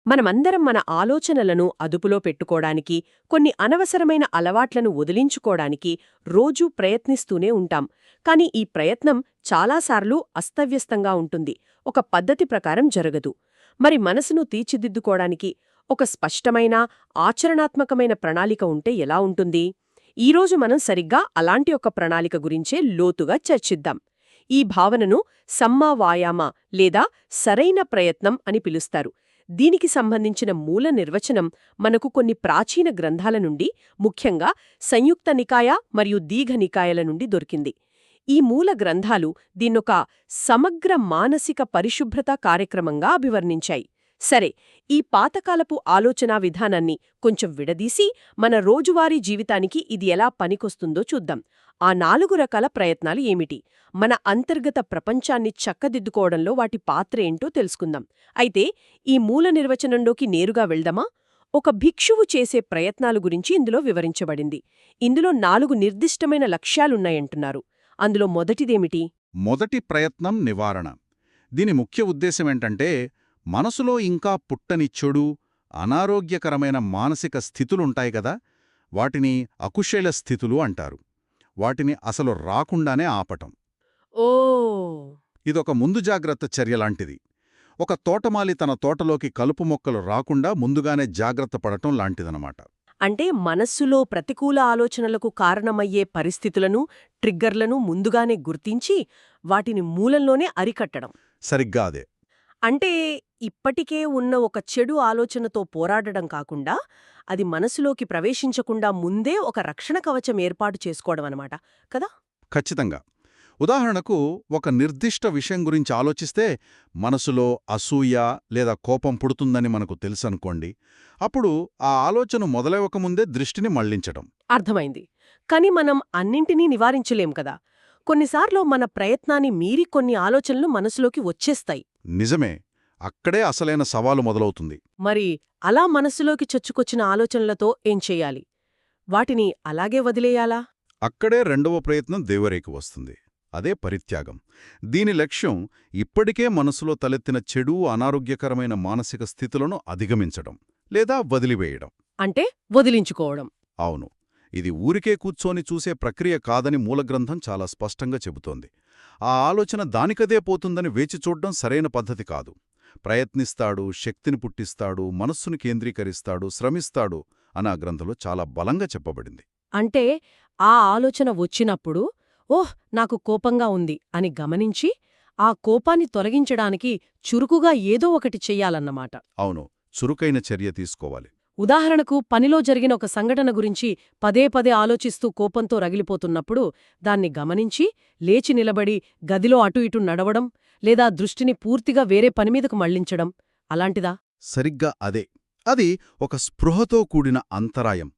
మనమందరం మన ఆలోచనలను అదుపులో పెట్టుకోడానికి, కొన్ని అనవసరమైన అలవాట్లను వదిలించుకోడానికి రోజూ ప్రయత్నిస్తూనే ఉంటాం. కాని ఈ ప్రయత్నం చాలాసార్లు అస్తవ్యస్తంగా ఉంటుంది, ఒక పద్ధతి ప్రకారం జరగదు. మరి మనసును తీర్చిదిద్దుకోవడానికి ఒక స్పష్టమైన, ఆచరణాత్మకమైన ప్రణాళిక ఉంటే ఎలా ఉంటుంది? ఈరోజు మనం సరిగ్గా అలాంటి ఒక ప్రణాళిక గురించే లోతుగా చర్చిద్దాం. ఈ భావనను సమ్మా వాయామ లేదా సరైన ప్రయత్నం అని పిలుస్తారు. దీనికి సంబంధించిన మూల నిర్వచనం మనకు కొన్ని ప్రాచీన గ్రంథాల నుండి, ముఖ్యంగా సంయుక్త నికాయ మరియు దీఘ నికాయల నుండి దొరికింది. ఈ మూల గ్రంథాలు దీన్నొక సమగ్ర మానసిక పరిశుభ్రత కార్యక్రమంగా అభివర్ణించాయి. సరే, ఈ పాతకాలపు ఆలోచనా విధానాన్ని కొంచెం విడదీసి మన రోజువారీ జీవితానికి ఇది ఎలా పనికొస్తుందో చూద్దాం. ఆ 4 రకాల ప్రయత్నాలు ఏమిటి? మన అంతర్గత ప్రపంచాన్ని చక్కదిద్దుకోవడంలో వాటి పాత్ర ఏంటో తెలుసుకుందాం. అయితే ఈ మూల నిర్వచనంలోకి నేరుగా వెళ్దామా? ఒక భిక్షువు చేసే ప్రయత్నాలు గురించి ఇందులో వివరించబడింది. ఇందులో 4 నిర్దిష్టమైన లక్ష్యాలున్నాయంటున్నారు. అందులో మొదటిదేమిటి? మొదటి ప్రయత్నం నివారణ. దీని ముఖ్య ఉద్దేశమేంటంటే, మనసులో ఇంకా పుట్టని చెడు, అనారోగ్యకరమైన మానసిక స్థితులుంటాయి కదా, వాటిని అకుశల స్థితులు అంటారు. వాటిని అసలు రాకుండానే ఆపటం. ఓ ఇదొక ముందు జాగ్రత్త చర్యలాంటిది. ఒక తోటమాలి తన తోటలోకి కలుపు మొక్కలు రాకుండా ముందుగానే జాగ్రత్త పడటం లాంటిదనమాట. అంటే మనస్సులో ప్రతికూల ఆలోచనలకు కారణమయ్యే పరిస్థితులను, ట్రిగ్గర్లను ముందుగానే గుర్తించి వాటిని మూలంలోనే అరికట్టడం. సరిగ్గా అదే. అంటే ఇప్పటికే ఉన్న ఒక చెడు ఆలోచనతో పోరాడడం కాకుండా, అది మనసులోకి ప్రవేశించకుండా ముందే ఒక రక్షణ కవచం ఏర్పాటు చేసుకోవడం అనమాట కదా? ఖచ్చితంగా. ఉదాహరణకు, ఒక నిర్దిష్ట విషయం గురించి ఆలోచిస్తే మనసులో అసూయ లేదా కోపం పుడుతుందని మనకు తెలుసనుకోండి. అప్పుడు ఆ ఆలోచన మొదలవకముందే దృష్టిని మళ్లించటం. అర్థమైంది. కాని మనం అన్నింటినీ నివారించలేం కదా. కొన్నిసార్లు మన ప్రయత్నాన్ని మీరి కొన్ని ఆలోచనలు మనసులోకి వచ్చేస్తాయి. నిజమే. అక్కడే అసలైన సవాలు మొదలవుతుంది. మరి అలా మనస్సులోకి చొచ్చుకొచ్చిన ఆలోచనలతో ఏం చెయ్యాలి? వాటిని అలాగే వదిలేయాలా? అక్కడే రెండవ ప్రయత్నం దేవరేకి వస్తుంది. అదే పరిత్యాగం. దీని లక్ష్యం ఇప్పటికే మనసులో తలెత్తిన చెడు, అనారోగ్యకరమైన మానసిక స్థితులను అధిగమించడం లేదా వదిలివేయడం. అంటే వదిలించుకోవడం. అవును. ఇది ఊరికే కూర్చొని చూసే ప్రక్రియ కాదని మూలగ్రంథం చాలా స్పష్టంగా చెబుతోంది. ఆ ఆలోచన దానికదే పోతుందని వేచి చూడ్డం సరైన పద్ధతి కాదు. ప్రయత్నిస్తాడు, శక్తిని పుట్టిస్తాడు, మనస్సును కేంద్రీకరిస్తాడు, శ్రమిస్తాడు అని ఆ గ్రంథంలో చాలా బలంగా చెప్పబడింది. అంటే ఆ ఆలోచన వచ్చినప్పుడు, ఓహ్, నాకు కోపంగా ఉంది అని గమనించి, ఆ కోపాన్ని తొలగించడానికి చురుకుగా ఏదో ఒకటి చెయ్యాలన్నమాట. అవును, చురుకైన చర్య తీసుకోవాలి. ఉదాహరణకు, పనిలో జరిగిన ఒక సంఘటన గురించి పదే పదే ఆలోచిస్తూ కోపంతో రగిలిపోతున్నప్పుడు దాన్ని గమనించి, లేచి నిలబడి గదిలో అటు ఇటు నడవడం, లేదా దృష్టిని పూర్తిగా వేరే పనిమీదకు మళ్లించడం అలాంటిదా? సరిగ్గా అదే. అది ఒక స్పృహతో కూడిన అంతరాయం.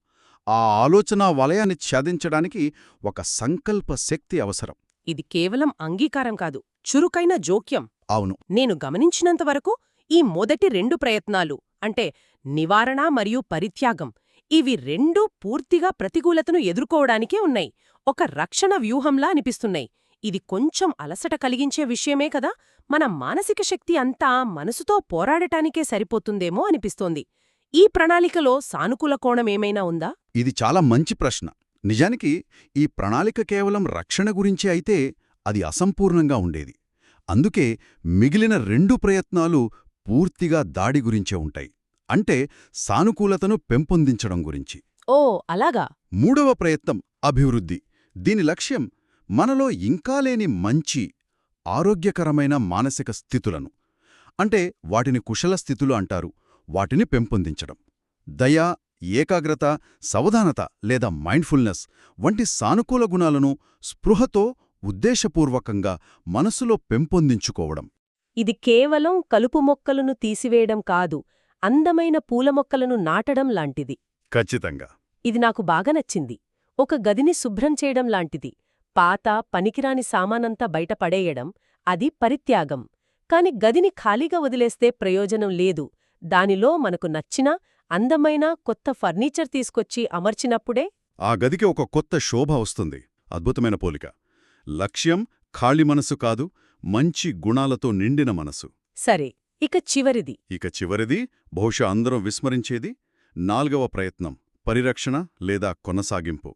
ఆ ఆలోచనా వలయాన్ని ఛేదించడానికి ఒక సంకల్ప శక్తి అవసరం. ఇది కేవలం అంగీకారం కాదు, చురుకైన జోక్యం. అవును. నేను గమనించినంతవరకు ఈ మొదటి 2 ప్రయత్నాలు, అంటే నివారణ మరియు పరిత్యాగం, ఇవి రెండూ పూర్తిగా ప్రతికూలతను ఎదుర్కోవడానికే ఉన్నాయి. ఒక రక్షణ వ్యూహంలా అనిపిస్తున్నాయి. ఇది కొంచెం అలసట కలిగించే విషయమే కదా. మన మానసిక శక్తి అంతా మనసుతో పోరాడటానికే సరిపోతుందేమో అనిపిస్తోంది. ఈ ప్రణాళికలో సానుకూల కోణమేమైనా ఉందా? ఇది చాలా మంచి ప్రశ్న. నిజానికి ఈ ప్రణాళిక కేవలం రక్షణ గురించే అయితే అది అసంపూర్ణంగా ఉండేది. అందుకే మిగిలిన 2 ప్రయత్నాలు పూర్తిగా దాడి గురించే ఉంటాయి. అంటే సానుకూలతను పెంపొందించడం గురించి. ఓ అలాగా. మూడవ ప్రయత్నం అభివృద్ధి. దీని లక్ష్యం మనలో ఇంకా లేని మంచి, ఆరోగ్యకరమైన మానసిక స్థితులను, అంటే వాటిని కుశల స్థితులు అంటారు, వాటిని పెంపొందించడం. దయ, ఏకాగ్రత, సావధానత లేదా మైండ్ఫుల్నెస్ వంటి సానుకూల గుణాలను స్పృహతో, ఉద్దేశపూర్వకంగా మనసులో పెంపొందించుకోవడం. ఇది కేవలం కలుపు మొక్కలను తీసివేయడం కాదు, అందమైన పూల మొక్కలను నాటడం లాంటిది. ఖచ్చితంగా. ఇది నాకు బాగా నచ్చింది. ఒక గదిని శుభ్రం చేయడం లాంటిది. పాత, పనికిరాని సామానంతా బయటపడేయడం, అది పరిత్యాగం. కాని గదిని ఖాళీగా వదిలేస్తే ప్రయోజనం లేదు. దానిలో మనకు నచ్చిన, అందమైన కొత్త ఫర్నిచర్ తీసుకొచ్చి అమర్చినప్పుడే ఆ గదికి ఒక కొత్త శోభ వస్తుంది. అద్భుతమైన పోలిక. లక్ష్యం ఖాళీ మనసు కాదు, మంచి గుణాలతో నిండిన మనసు. సరే, ఇక చివరిది ఇక చివరిది, బహుశా అందరం విస్మరించేది, 4వ ప్రయత్నం, పరిరక్షణ లేదా కొనసాగింపు.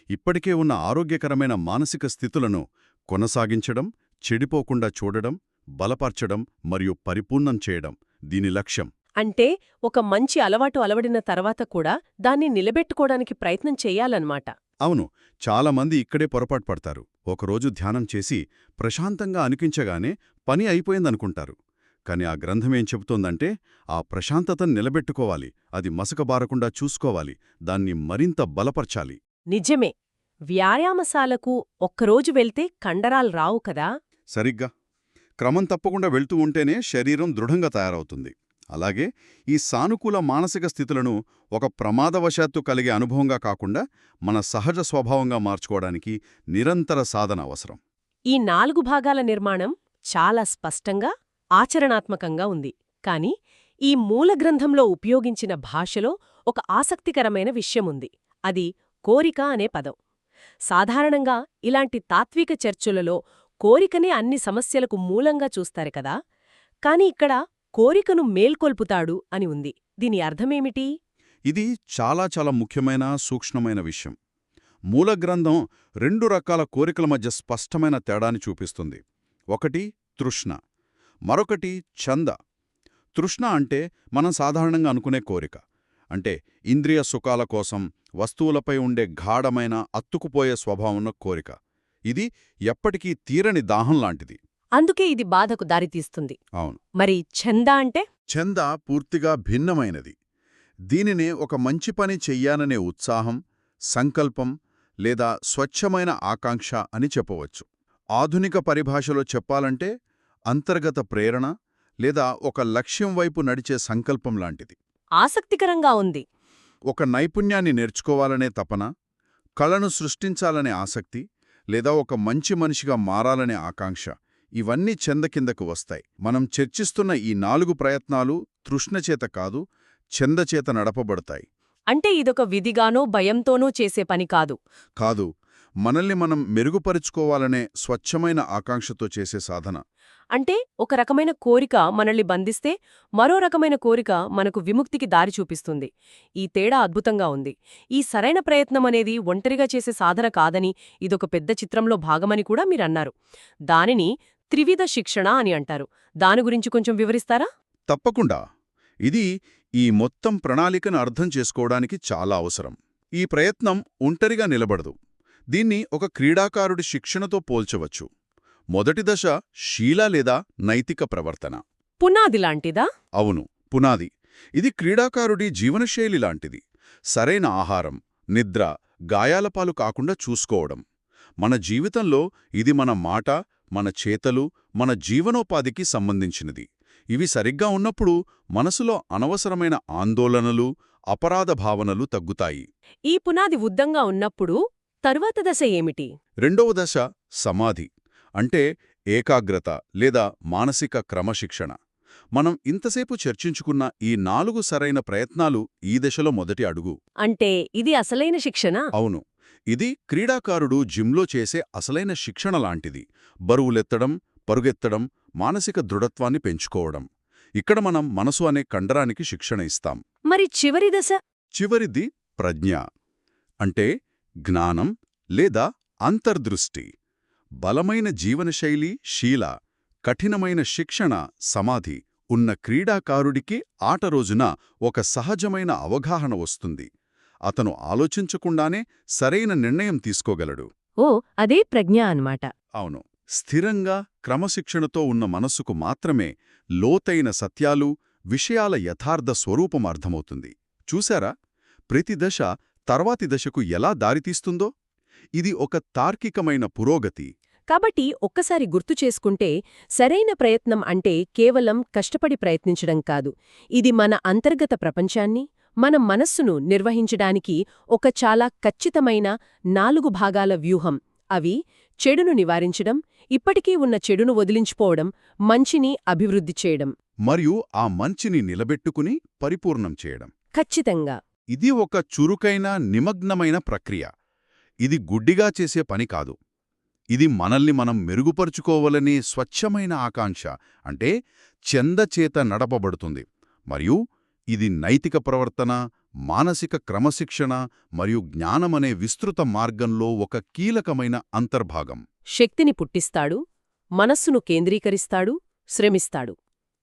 ఇప్పటికే ఉన్న ఆరోగ్యకరమైన మానసిక స్థితులను కొనసాగించడం, చెడిపోకుండా చూడడం, బలపర్చడం మరియు పరిపూర్ణం చేయడం దీని లక్ష్యం. అంటే ఒక మంచి అలవాటు అలవడిన తర్వాత కూడా దాన్ని నిలబెట్టుకోవడానికి ప్రయత్నం చెయ్యాలన్నమాట. అవును, చాలామంది ఇక్కడే పొరపాటు పడతారు. ఒకరోజు ధ్యానం చేసి ప్రశాంతంగా అనిపించగానే పని అయిపోయిందనుకుంటారు. కాని ఆ గ్రంథమేం చెబుతోందంటే, ఆ ప్రశాంతతను నిలబెట్టుకోవాలి, అది మసకబారకుండా చూసుకోవాలి, దాన్ని మరింత బలపర్చాలి. నిజమే. వ్యాయామశాలకు ఒక్కరోజు వెళ్తే కండరాలు రావు కదా. సరిగ్గా. క్రమం తప్పకుండా వెళ్తూ ఉంటేనే శరీరం దృఢంగా తయారవుతుంది. అలాగే ఈ సానుకూల మానసిక స్థితులను ఒక ప్రమాదవశాత్తు కలిగే అనుభవంగా కాకుండా మన సహజ స్వభావంగా మార్చుకోవడానికి నిరంతర సాధన అవసరం. ఈ 4 భాగాల నిర్మాణం చాలా స్పష్టంగా, ఆచరణాత్మకంగా ఉంది. కాని ఈ మూల గ్రంథంలో ఉపయోగించిన భాషలో ఒక ఆసక్తికరమైన విషయముంది. అది కోరిక అనే పదం. సాధారణంగా ఇలాంటి తాత్విక చర్చలలో కోరికనే అన్ని సమస్యలకు మూలంగా చూస్తారు కదా. కాని ఇక్కడ కోరికను మేల్కొల్పుతాడు అని ఉంది. దీని అర్థమేమిటి? ఇది చాలా చాలా ముఖ్యమైన సూక్ష్మమైన విషయం. మూల గ్రంథం 2 రకాల కోరికల మధ్య స్పష్టమైన తేడాని చూపిస్తుంది. ఒకటి తృష్ణ, మరొకటి ఛంద. తృష్ణ అంటే మనం సాధారణంగా అనుకునే కోరిక. అంటే ఇంద్రియ సుఖాల కోసం వస్తువులపై ఉండే గాఢమైన అత్తుకుపోయే స్వభావమున్న కోరిక. ఇది ఎప్పటికీ తీరని దాహం లాంటిది. అందుకే ఇది బాధకు దారితీస్తుంది. అవును. మరి ఛంద అంటే? ఛంద పూర్తిగా భిన్నమైనది. దీనినే ఒక మంచి పని చెయ్యాలనే ఉత్సాహం, సంకల్పం లేదా స్వచ్ఛమైన ఆకాంక్ష అని చెప్పవచ్చు. ఆధునిక పరిభాషలో చెప్పాలంటే అంతర్గత ప్రేరణ లేదా ఒక లక్ష్యం వైపు నడిచే సంకల్పం లాంటిది. ఆసక్తికరంగా ఉంది. ఒక నైపుణ్యాన్ని నేర్చుకోవాలనే తపన, కళను సృష్టించాలనే ఆసక్తి, లేదా ఒక మంచి మనిషిగా మారాలనే ఆకాంక్ష, ఇవన్నీ ఛంద కిందకు వస్తాయి. మనం చర్చిస్తున్న ఈ 4 ప్రయత్నాలు తృష్ణచేత కాదు, ఛందచేత నడపబడతాయి. అంటే ఇదొక విధిగానో భయంతోనో చేసే పని కాదు. కాదు, మనల్ని మనం మెరుగుపరుచుకోవాలనే స్వచ్ఛమైన ఆకాంక్షతో చేసే సాధన. అంటే ఒక రకమైన కోరిక మనల్ని బంధిస్తే మరో రకమైన కోరిక మనకు విముక్తికి దారి చూపిస్తుంది. ఈ తేడా అద్భుతంగా ఉంది. ఈ సరైన ప్రయత్నం అనేది ఒంటరిగా చేసే సాధన కాదని, ఇదొక పెద్ద చిత్రంలో భాగమని కూడా మీరన్నారు. దానిని త్రివిధ శిక్షణ అని అంటారు. దాని గురించి కొంచెం వివరిస్తారా? తప్పకుండా. ఇది ఈ మొత్తం ప్రణాళికను అర్థం చేసుకోవడానికి చాలా అవసరం. ఈ ప్రయత్నం ఒంటరిగా నిలబడదు. దీన్ని ఒక క్రీడాకారుడి శిక్షణతో పోల్చవచ్చు. మొదటి దశ శీల లేదా నైతిక ప్రవర్తన. పునాది లాంటిదా? అవును, పునాది. ఇది క్రీడాకారుడి జీవనశైలి లాంటిది. సరైన ఆహారం, నిద్ర, గాయాలపాలు కాకుండా చూసుకోవడం. మన జీవితంలో ఇది మన మాట, మన చేతలు, మన జీవనోపాధికి సంబంధించినది. ఇవి సరిగ్గా ఉన్నప్పుడు మనసులో అనవసరమైన ఆందోళనలు, అపరాధ భావనలు తగ్గుతాయి. ఈ పునాది ఉద్దంగా ఉన్నప్పుడు తరువాత దశ ఏమిటి? రెండవ దశ సమాధి, అంటే ఏకాగ్రత లేదా మానసిక క్రమశిక్షణ. మనం ఇంతసేపు చర్చించుకున్న ఈ 4 సరైన ప్రయత్నాలు ఈ దశలో మొదటి అడుగు. అంటే ఇది అసలైన శిక్షణ? అవును, ఇది క్రీడాకారుడు జిమ్లో చేసే అసలైన శిక్షణ లాంటిది. బరువులెత్తడం, పరుగెత్తడం, మానసిక దృఢత్వాన్ని పెంచుకోవడం. ఇక్కడ మనం మనసు అనే కండరానికి శిక్షణ ఇస్తాం. మరి చివరి దశ? చివరిది ప్రజ్ఞ, అంటే జ్ఞానం లేదా అంతర్దృష్టి. బలమైన జీవనశైలి, శీల, కఠినమైన శిక్షణ, సమాధి ఉన్న క్రీడాకారుడికి ఆట రోజున ఒక సహజమైన అవగాహన వస్తుంది. అతను ఆలోచించకుండానే సరైన నిర్ణయం తీసుకోగలడు. ఓ, అదే ప్రజ్ఞ అన్నమాట. అవును, స్థిరంగా క్రమశిక్షణతో ఉన్న మనస్సుకు మాత్రమే లోతైన సత్యాలు, విషయాల యథార్థ స్వరూపం అర్థమవుతుంది. చూశారా, ప్రతి దశ తర్వాతి దశకు ఎలా దారితీస్తుందో? ఇది ఒక తార్కికమైన పురోగతి. కాబట్టి ఒక్కసారి గుర్తు చేసుకుంటే, సరైన ప్రయత్నం అంటే కేవలం కష్టపడి ప్రయత్నించడం కాదు. ఇది మన అంతర్గత ప్రపంచాన్ని, మన మనస్సును నిర్వహించడానికి ఒక చాలా ఖచ్చితమైన 4 భాగాల వ్యూహం. అవి చెడును నివారించడం, ఇప్పటికీ ఉన్న చెడును వదిలించుకోవడం, మంచిని అభివృద్ధి చేయడం, మరియు ఆ మంచిని నిలబెట్టుకుని పరిపూర్ణం చేయడం. ఖచ్చితంగా. ఇది ఒక చురుకైన, నిమగ్నమైన ప్రక్రియ. ఇది గుడ్డిగా చేసే పని కాదు. ఇది మనల్ని మనం మెరుగుపరుచుకోవాలనే స్వచ్ఛమైన ఆకాంక్ష, అంటే చెందచేత నడపబడుతుంది. మరియు ఇది నైతిక ప్రవర్తన, మానసిక క్రమశిక్షణ మరియు జ్ఞానమనే విస్తృత మార్గంలో ఒక కీలకమైన అంతర్భాగం. శక్తిని పుట్టిస్తాడు, మనస్సును కేంద్రీకరిస్తాడు, శ్రమిస్తాడు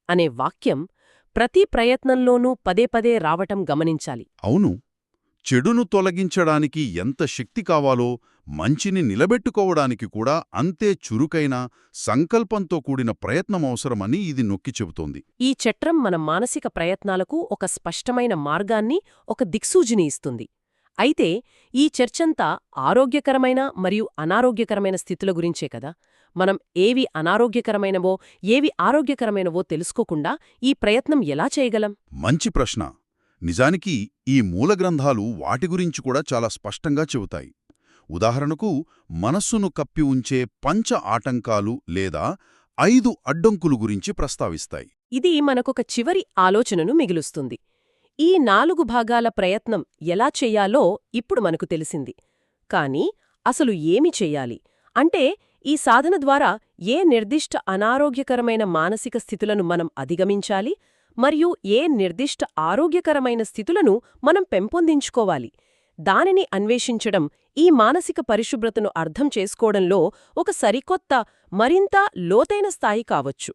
అనే వాక్యం ప్రతి ప్రయత్నంలోనూ పదే పదే రావటం గమనించాలి. అవును, చెడును తొలగించడానికి ఎంత శక్తి కావాలో మంచిని నిలబెట్టుకోవడానికి కూడా అంతే చురుకైన, సంకల్పంతో కూడిన ప్రయత్నమవసరమని ఇది నొక్కి చెబుతోంది. ఈ చట్రం మన మానసిక ప్రయత్నాలకు ఒక స్పష్టమైన మార్గాన్ని, ఒక దిక్సూచిని ఇస్తుంది. అయితే ఈ చర్చంతా ఆరోగ్యకరమైన మరియు అనారోగ్యకరమైన స్థితుల గురించే కదా. మనం ఏవి అనారోగ్యకరమైనవో, ఏవి ఆరోగ్యకరమైనవో తెలుసుకోకుండా ఈ ప్రయత్నం ఎలా చేయగలం? మంచి ప్రశ్న. నిజానికి ఈ మూలగ్రంథాలు వాటి గురించి కూడా చాలా స్పష్టంగా చెబుతాయి. ఉదాహరణకు, మనస్సును కప్పి ఉంచే పంచ ఆటంకాలు లేదా 5 అడ్డంకులు గురించి ప్రస్తావిస్తాయి. ఇది మనకొక చివరి ఆలోచనను మిగులుస్తుంది. ఈ 4 భాగాల ప్రయత్నం ఎలా చెయ్యాలో ఇప్పుడు మనకు తెలిసింది. కానీ అసలు ఏమి చెయ్యాలి? అంటే ఈ సాధన ద్వారా ఏ నిర్దిష్ట అనారోగ్యకరమైన మానసిక స్థితులను మనం అధిగమించాలి, మరియు ఏ నిర్దిష్ట ఆరోగ్యకరమైన స్థితులను మనం పెంపొందించుకోవాలి? దానిని అన్వేషించడం ఈ మానసిక పరిశుభ్రతను అర్థం చేసుకోవడంలో ఒక సరికొత్త, మరింత లోతైన స్థాయి కావచ్చు.